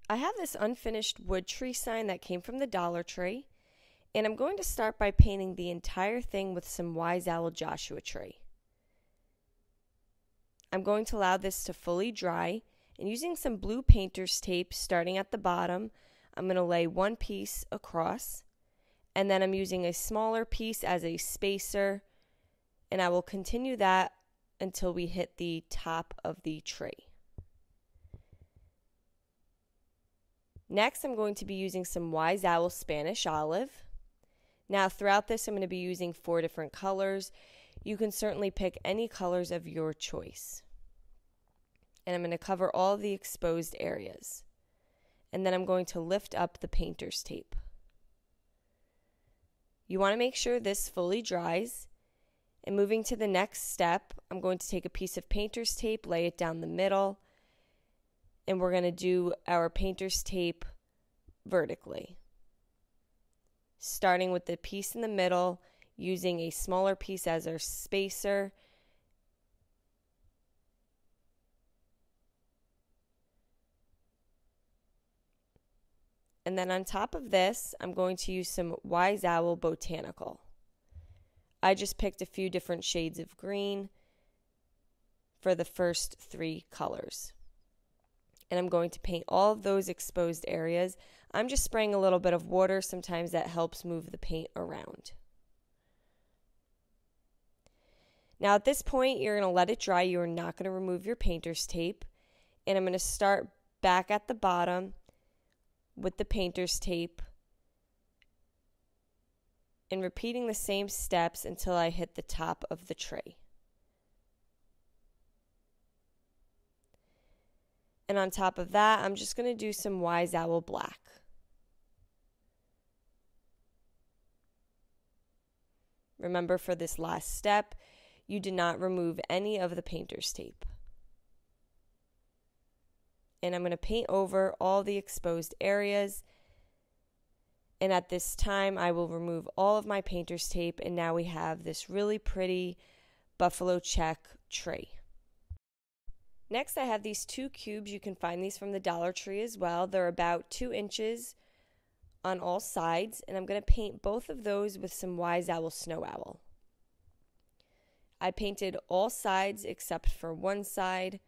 I have this unfinished wood tree sign that came from the Dollar Tree, and I'm going to start by painting the entire thing with some Wise Owl Joshua Tree. I'm going to allow this to fully dry, and using some blue painter's tape starting at the bottom, I'm going to lay one piece across, and then I'm using a smaller piece as a spacer, and I will continue that until we hit the top of the tree. Next, I'm going to be using some Wise Owl Spanish Olive. Now, throughout this, I'm going to be using 4 different colors. You can certainly pick any colors of your choice. And I'm going to cover all of the exposed areas. And then I'm going to lift up the painter's tape. You want to make sure this fully dries. And moving to the next step, I'm going to take a piece of painter's tape, lay it down the middle, and we're going to do our painter's tape vertically. Starting with the piece in the middle, using a smaller piece as our spacer. And then on top of this, I'm going to use some Wise Owl Botanical. I just picked a few different shades of green for the first 3 colors. And I'm going to paint all of those exposed areas. I'm just spraying a little bit of water. Sometimes that helps move the paint around. Now at this point, you're going to let it dry. You're not going to remove your painter's tape. And I'm going to start back at the bottom with the painter's tape and repeating the same steps until I hit the top of the tray. And on top of that, I'm just going to do some Wise Owl Black. Remember, for this last step, you did not remove any of the painter's tape. And I'm going to paint over all the exposed areas. And at this time, I will remove all of my painter's tape, and now we have this really pretty buffalo check tree. Next, I have these 2 cubes. You can find these from the Dollar Tree as well. They're about 2 inches on all sides, and I'm going to paint both of those with some Wise Owl Snow Owl. I painted all sides except for one side,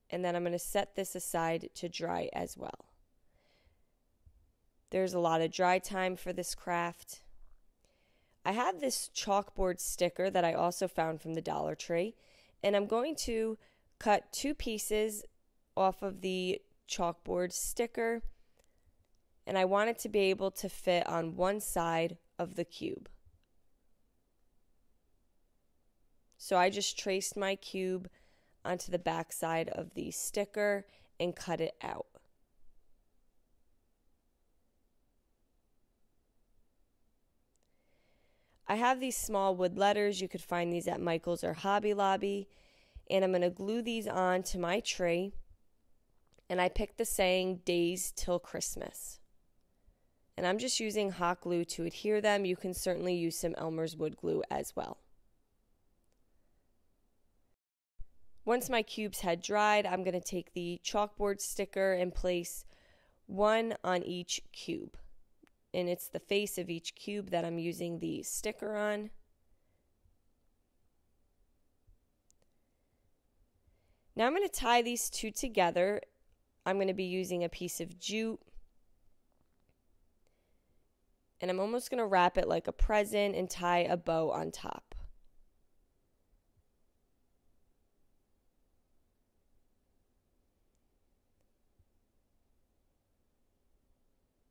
and then I'm going to set this aside to dry as well. There's a lot of dry time for this craft. I have this chalkboard sticker that I also found from the Dollar Tree, and I'm going to cut 2 pieces off of the chalkboard sticker, and I want it to be able to fit on one side of the cube. So I just traced my cube onto the back side of the sticker and cut it out. I have these small wood letters. You could find these at Michael's or Hobby Lobby. And I'm going to glue these on to my tray. And I picked the saying, "Days till Christmas." And I'm just using hot glue to adhere them. You can certainly use some Elmer's wood glue as well. Once my cubes had dried, I'm going to take the chalkboard sticker and place one on each cube. And it's the face of each cube that I'm using the sticker on. Now I'm going to tie these 2 together. I'm going to be using a piece of jute. And I'm almost going to wrap it like a present and tie a bow on top.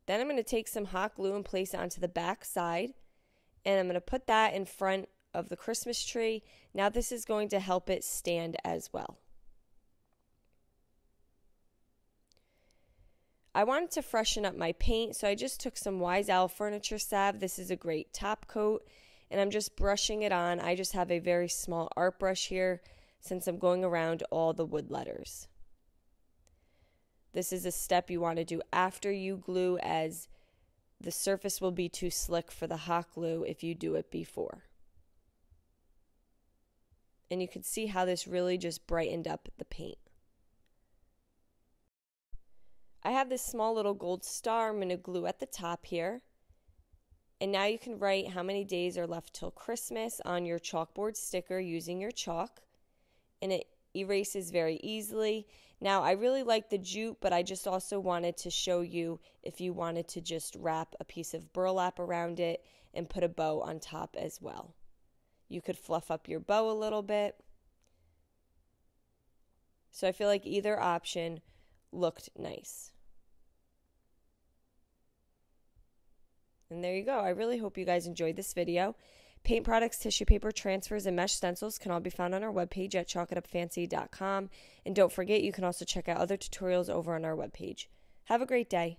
Then I'm going to take some hot glue and place it onto the back side. And I'm going to put that in front of the Christmas tree. Now this is going to help it stand as well. I wanted to freshen up my paint, so I just took some Wise Owl Furniture Salve. This is a great top coat, and I'm just brushing it on. I just have a very small art brush here since I'm going around all the wood letters. This is a step you want to do after you glue, as the surface will be too slick for the hot glue if you do it before. And you can see how this really just brightened up the paint. have this small little gold star I'm going to glue at the top here. And now you can write how many days are left till Christmas on your chalkboard sticker using your chalk. And it erases very easily. Now, I really like the jute, but I just also wanted to show you if you wanted to just wrap a piece of burlap around it and put a bow on top as well. You could fluff up your bow a little bit. So I feel like either option looked nice. And there you go. I really hope you guys enjoyed this video. Paint products, tissue paper, transfers, and mesh stencils can all be found on our webpage at chalkitupfancy.com. And don't forget, you can also check out other tutorials over on our webpage. Have a great day.